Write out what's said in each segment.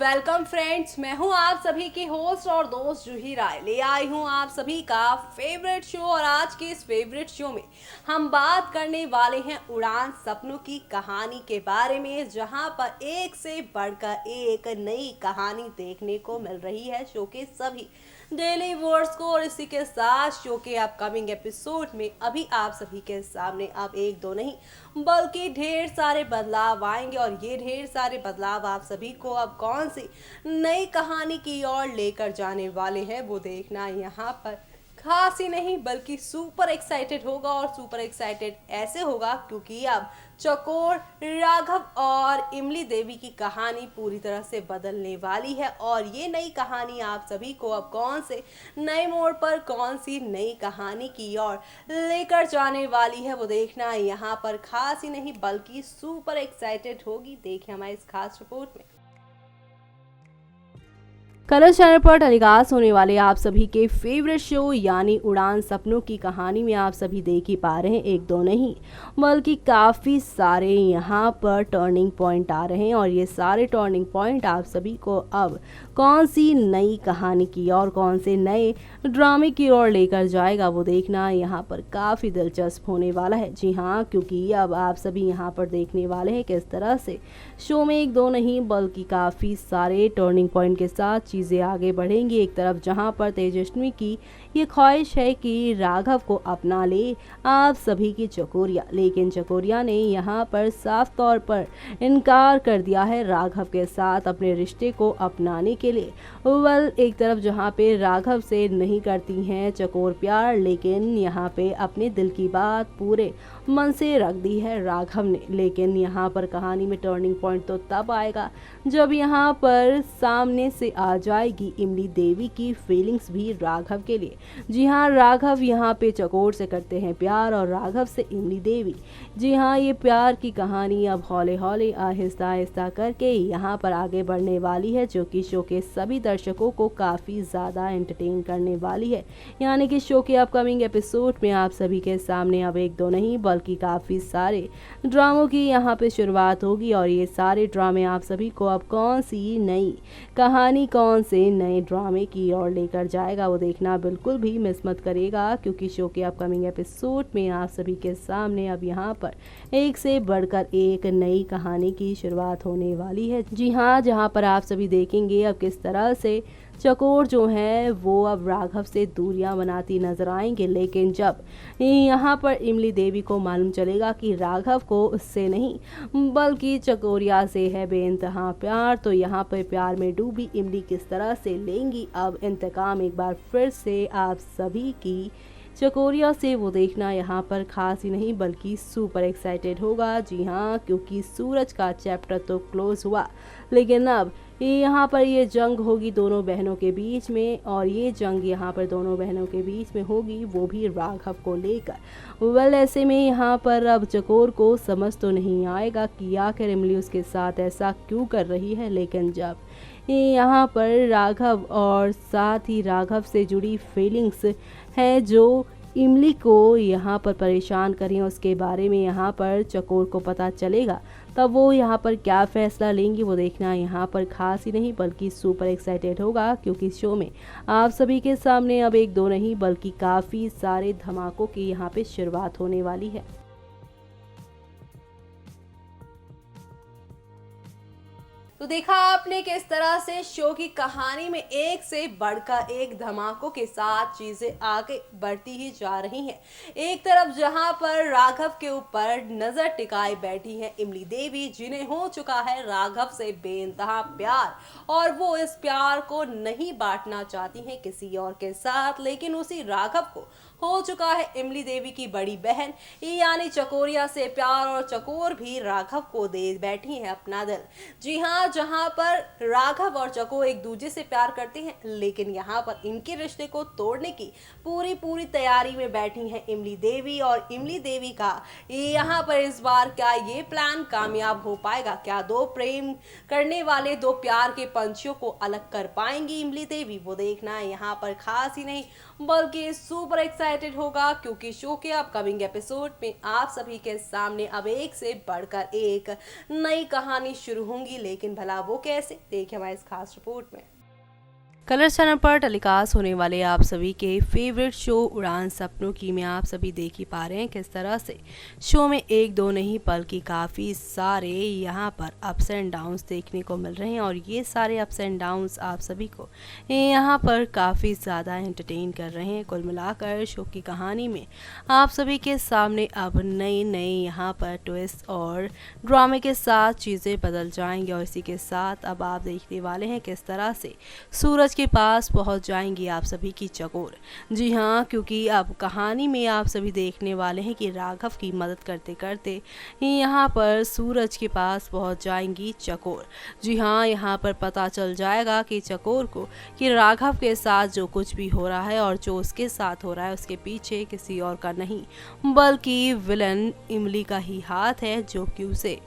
Welcome friends. मैं हूं आप सभी की होस्ट और दोस्त जूही राय। ले आई हूं आप सभी का फेवरेट शो और आज के इस फेवरेट शो में हम बात करने वाले हैं उड़ान सपनों की कहानी के बारे में, जहां पर एक से बढ़कर एक नई कहानी देखने को मिल रही है शो के सभी डेली वर्ड्स को। और इसी के साथ शो के अपकमिंग एपिसोड में अभी आप सभी के सामने अब एक दो नहीं बल्कि ढेर सारे बदलाव आएंगे और ये ढेर सारे बदलाव आप सभी को अब कौन सी नई कहानी की ओर लेकर जाने वाले हैं वो देखना यहाँ पर खास ही नहीं बल्कि सुपर एक्साइटेड होगा। और सुपर एक्साइटेड ऐसे होगा क्योंकि अब चकोर, राघव और इमली देवी की कहानी पूरी तरह से बदलने वाली है। और ये नई कहानी आप सभी को अब कौन से नए मोड़ पर कौन सी नई कहानी की ओर लेकर जाने वाली है वो देखना यहाँ पर खास ही नहीं बल्कि सुपर एक्साइटेड होगी। देखिए हमारे इस खास रिपोर्ट में। कलर्स चैनल पर टेलीकास्ट होने वाले आप सभी के फेवरेट शो यानी उड़ान सपनों की कहानी में आप सभी देख ही पा रहे हैं एक दो नहीं बल्कि काफ़ी सारे यहाँ पर टर्निंग पॉइंट आ रहे हैं। और ये सारे टर्निंग पॉइंट आप सभी को अब कौन सी नई कहानी की और कौन से नए ड्रामे की ओर लेकर जाएगा वो देखना यहाँ पर काफ़ी दिलचस्प होने वाला है। जी हाँ, क्योंकि अब आप सभी यहाँ पर देखने वाले हैं किस तरह से शो में एक दो नहीं बल्कि काफ़ी सारे टर्निंग पॉइंट के साथ चीज़ें आगे बढ़ेंगी। एक तरफ जहां पर तेजस्वी की ये ख्वाहिश है कि राघव को अपना ले आप सभी की चकोरिया, लेकिन चकोरिया ने यहाँ पर साफ तौर पर इनकार कर दिया है राघव के साथ अपने रिश्ते को अपनाने के लिए। एक तरफ जहाँ पे राघव से नहीं करती हैं चकोर प्यार, लेकिन यहाँ पे अपने दिल की बात पूरे मन से रख दी है राघव ने। लेकिन यहाँ पर कहानी में टर्निंग पॉइंट तो तब आएगा जब यहाँ पर सामने से आ जाएगी इमली देवी की फीलिंग्स भी राघव के लिए। जी हाँ, राघव यहाँ पे चकोर से करते हैं प्यार और राघव से इमली देवी। जी हाँ, ये प्यार की कहानी अब हौले हौले आहिस्ता आहिस्ता करके यहाँ पर आगे बढ़ने वाली है, जो कि शो के सभी दर्शकों को काफ़ी ज़्यादा एंटरटेन करने वाली है। यानी कि शो के अपकमिंग एपिसोड में आप सभी के सामने अब एक दो नहीं बल्कि काफ़ी सारे ड्रामों की यहाँ पे शुरुआत होगी। और ये सारे ड्रामे आप सभी को अब कौन सी नई कहानी कौन से नए ड्रामे की ओर लेकर जाएगा वो देखना बिल्कुल भी मिस मत करिएगा, क्योंकि शो के अपकमिंग एपिसोड में आप सभी के सामने अब यहाँ पर एक से बढ़कर एक नई कहानी की शुरुआत होने वाली है। जी हाँ, जहाँ पर आप सभी देखेंगे अब किस तरह से चकोर जो है वो अब राघव से दूरियां बनाती नजर आएंगे। लेकिन जब यहाँ पर इमली देवी को मालूम चलेगा कि राघव को उससे नहीं बल्कि चकोरिया से है बेइंतहा प्यार, तो यहाँ पर प्यार में डूबी इमली किस तरह से लेंगी अब इंतकाम एक बार फिर से आप सभी की चकोरिया से वो देखना यहाँ पर खास ही नहीं बल्कि सुपर एक्साइटेड होगा। जी हाँ, क्योंकि सूरज का चैप्टर तो क्लोज हुआ, लेकिन अब यहाँ पर ये जंग होगी दोनों बहनों के बीच में। और ये जंग यहाँ पर दोनों बहनों के बीच में होगी वो भी राघव को लेकर। ऐसे में यहाँ पर अब चकोर को समझ तो नहीं आएगा कि आखिर इमली उसके साथ ऐसा क्यों कर रही है। लेकिन जब यहाँ पर राघव और साथ ही राघव से जुड़ी फीलिंग्स है जो इमली को यहाँ पर परेशान करें उसके बारे में यहाँ पर चकोर को पता चलेगा, तब वो यहाँ पर क्या फैसला लेंगी वो देखना यहाँ पर खास ही नहीं बल्कि सुपर एक्साइटेड होगा। क्योंकि शो में आप सभी के सामने अब एक दो नहीं बल्कि काफ़ी सारे धमाकों की यहाँ पे शुरुआत होने वाली है। तो देखा आपने किस तरह से शो की कहानी में एक से बढ़कर एक धमाकों के साथ चीजें आगे बढ़ती ही जा रही हैं। एक तरफ जहां पर राघव के ऊपर नजर टिकाई बैठी है इमली देवी, जिन्हें हो चुका है राघव से बेइंतहा प्यार और वो इस प्यार को नहीं बांटना चाहती हैं किसी और के साथ। लेकिन उसी राघव को हो चुका है इमली देवी की बड़ी बहन यानी चकोरिया से प्यार और चकोर भी राघव को दे बैठी है अपना दिल। जी हाँ, जहां पर राघव और चकोर एक दूसरे से प्यार करते हैं, लेकिन यहाँ पर इनके रिश्ते को तोड़ने की पूरी तैयारी में बैठी है इमली देवी। और इमली देवी का यहाँ पर इस बार क्या ये प्लान कामयाब हो पाएगा? क्या दो प्रेम करने वाले दो प्यार के पंछियों को अलग कर पाएंगी इमली देवी? वो देखना है यहाँ पर खास ही नहीं बल्कि सुपर एक्साइटेड एक्साइटेड होगा क्योंकि शो के अपकमिंग एपिसोड में आप सभी के सामने अब एक से बढ़कर एक नई कहानी शुरू होंगी। लेकिन भला वो कैसे, देखिए हमारे इस खास रिपोर्ट में। कलर्स चैनल पर टेलीकास्ट होने वाले आप सभी के फेवरेट शो उड़ान सपनों की में आप सभी देख ही पा रहे हैं किस तरह से शो में एक दो नहीं बल्कि काफ़ी सारे यहाँ पर अप्स एंड डाउन्स देखने को मिल रहे हैं। और ये सारे अप्स एंड डाउन्स आप सभी को यहाँ पर काफ़ी ज़्यादा एंटरटेन कर रहे हैं। कुल मिलाकर शो की कहानी में आप सभी के सामने अब नई नई यहाँ पर ट्विस्ट और ड्रामे के साथ चीज़ें बदल जाएंगी। और इसी के साथ अब आप देखने वाले हैं किस तरह से सूरज के पास पहुंच जाएंगी आप सभी की चकोर। जी हाँ, क्योंकि अब कहानी में आप सभी देखने वाले हैं कि राघव की मदद करते करते यहाँ पर सूरज के पास पहुंच जाएंगी चकोर। जी हाँ, यहाँ पर पता चल जाएगा कि चकोर को कि राघव के साथ जो कुछ भी हो रहा है और जो उसके साथ हो रहा है उसके पीछे किसी और का नहीं बल्कि विलन इमली का ही हाथ है, जो कि उसे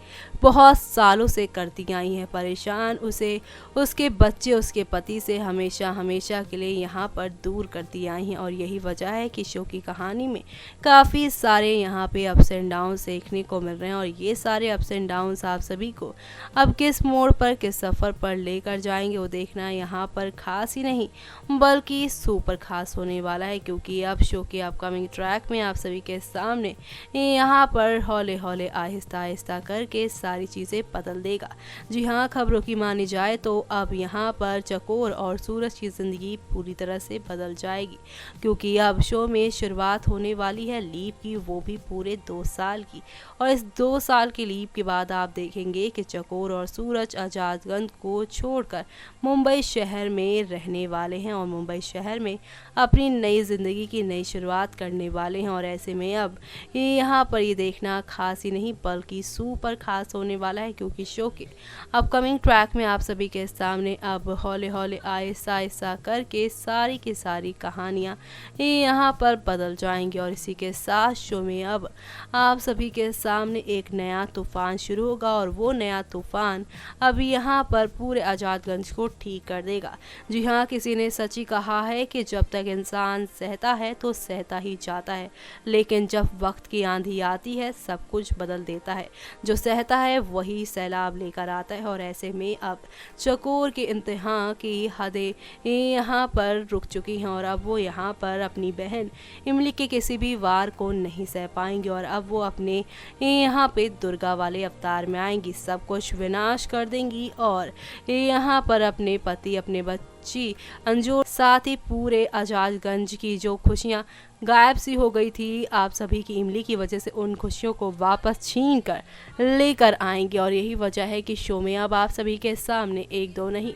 बहुत सालों से करती आई है परेशान, उसे उसके बच्चे उसके पति से हमेशा हमेशा के लिए यहाँ पर दूर करती आई हैं। और यही वजह है कि शो की कहानी में काफ़ी सारे यहाँ पे अप्स एंड डाउन्स देखने को मिल रहे हैं। और ये सारे अप्स एंड डाउन्स आप सभी को अब किस मोड़ पर किस सफ़र पर लेकर जाएंगे वो देखना यहाँ पर खास ही नहीं बल्कि सुपर खास होने वाला है। क्योंकि अब शो के अपकमिंग ट्रैक में आप सभी के सामने यहाँ पर हौले हौले आहिस्ता आहिस्ता करके सारी चीज़ें बदल देगा। जी हाँ, खबरों की मानी जाए तो अब यहाँ पर चकोर और सूरज की ज़िंदगी पूरी तरह से बदल जाएगी। क्योंकि अब शो में शुरुआत होने वाली है लीव की, वो भी पूरे 2 साल की। और इस 2 साल की लीव के बाद आप देखेंगे कि चकोर और सूरज आज़ादगंज को छोड़कर मुंबई शहर में रहने वाले हैं और मुंबई शहर में अपनी नई ज़िंदगी की नई शुरुआत करने वाले हैं। और ऐसे में अब यहाँ पर ये देखना खास ही नहीं बल्कि सुपर खास होने वाला है। क्योंकि शो के अपकमिंग ट्रैक में आप सभी के सामने अब हौले हौले आहिस्ता आहिस्ता करके सारी की सारी कहानियाँ यहाँ पर बदल जाएंगी। और इसी के साथ शो में अब आप सभी के सामने एक नया तूफान शुरू होगा और वो नया तूफान अभी यहाँ पर पूरे आज़ादगंज को ठीक कर देगा। जी हाँ, किसी ने सच ही कहा है कि जब तक इंसान सहता है तो सहता ही जाता है, लेकिन जब वक्त की आंधी आती है सब कुछ बदल देता है। जो सहता है वही सैलाब लेकर आता है। और ऐसे में अब चकोर के इम्तिहान की हदें यहाँ पर रुक चुकी हैं और अब वो यहाँ पर अपनी बहन इमली के किसी भी वार को नहीं सह पाएंगी। और अब वो अपने यहाँ पे दुर्गा वाले अवतार में आएंगी, सब कुछ विनाश कर देंगी और यहाँ पर अपने पति अपने बच्ची अंजू साथ ही पूरे आज़ादगंज की जो खुशियाँ गायब सी हो गई थी आप सभी की इमली की वजह से, उन खुशियों को वापस छीन कर लेकर आएंगे। और यही वजह है कि शो में अब आप सभी के सामने एक दो नहीं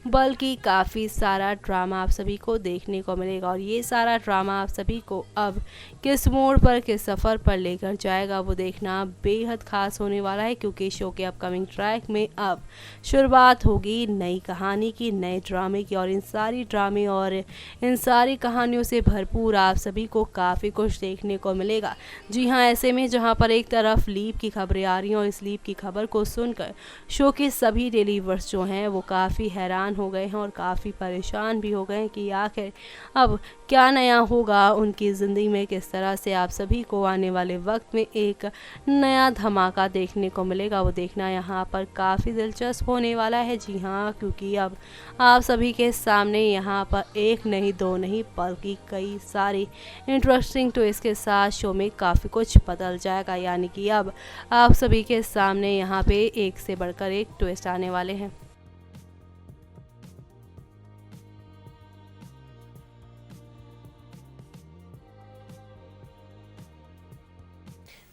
बल्कि काफ़ी सारा ड्रामा आप सभी को देखने को मिलेगा। और ये सारा ड्रामा आप सभी को अब किस मोड़ पर किस सफ़र पर लेकर जाएगा वो देखना बेहद खास होने वाला है। क्योंकि शो के अपकमिंग ट्रैक में अब शुरुआत होगी नई कहानी की, नए ड्रामे की। और इन सारी ड्रामे और इन सारी कहानियों से भरपूर आप सभी को काफ़ी कुछ देखने को मिलेगा। जी हाँ, ऐसे में जहाँ पर एक तरफ लीव की खबरें आ रही हैं और इस लीव की खबर को सुनकर शो के सभी डिलीवर्स जो हैं वो काफ़ी हैरान हो गए हैं और काफ़ी परेशान भी हो गए हैं कि आखिर अब क्या नया होगा उनकी ज़िंदगी में, किस तरह से आप सभी को आने वाले वक्त में एक नया धमाका देखने को मिलेगा वो देखना यहाँ पर काफ़ी दिलचस्प होने वाला है। जी हाँ, क्योंकि अब आप सभी के सामने यहाँ पर एक नहीं दो नहीं बल्कि कई सारी इंटरेस्टिंग ट्विस्ट के साथ शो में काफ़ी कुछ बदल जाएगा। यानी कि अब आप सभी के सामने यहाँ पे एक से बढ़कर एक ट्विस्ट आने वाले हैं।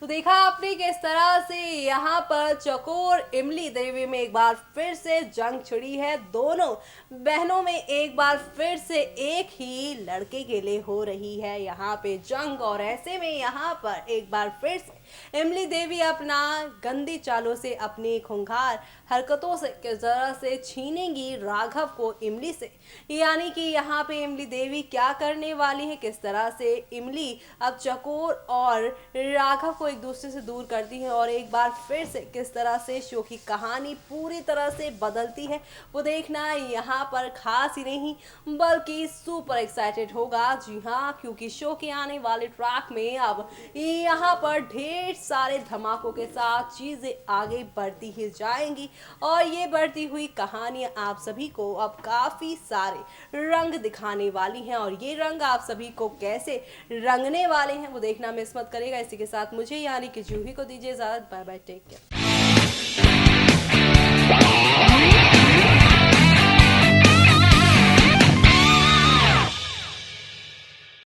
तो देखा आपने किस तरह से यहाँ पर चकोर इमली देवी में एक बार फिर से जंग छिड़ी है। दोनों बहनों में एक बार फिर से एक ही लड़के के लिए हो रही है यहाँ पे जंग। और ऐसे में यहाँ पर एक बार फिर से इमली देवी अपना गंदी चालों से, अपनी खूंखार हरकतों से किस तरह से छीनेंगी राघव को इमली से। यानी कि यहाँ पे इमली देवी क्या करने वाली है, किस तरह से इमली अब चकोर और राघव को एक दूसरे से दूर करती है और एक बार फिर से किस तरह से शो की कहानी पूरी तरह से बदलती है वो देखना यहाँ पर खास ही नहीं बल्कि सुपर एक्साइटेड होगा। जी हाँ, क्योंकि शो के आने वाले ट्रैक में अब यहाँ पर ढेर सारे धमाकों के साथ चीजें आगे बढ़ती ही जाएंगी और ये बढ़ती हुई कहानियां आप सभी को अब काफी सारे रंग दिखाने वाली हैं और ये रंग आप सभी को कैसे रंगने वाले हैं वो देखना मिस मत करेगा। इसी के साथ मुझे यानी कि जूही को दीजिए इजाजत। Bye bye, take care.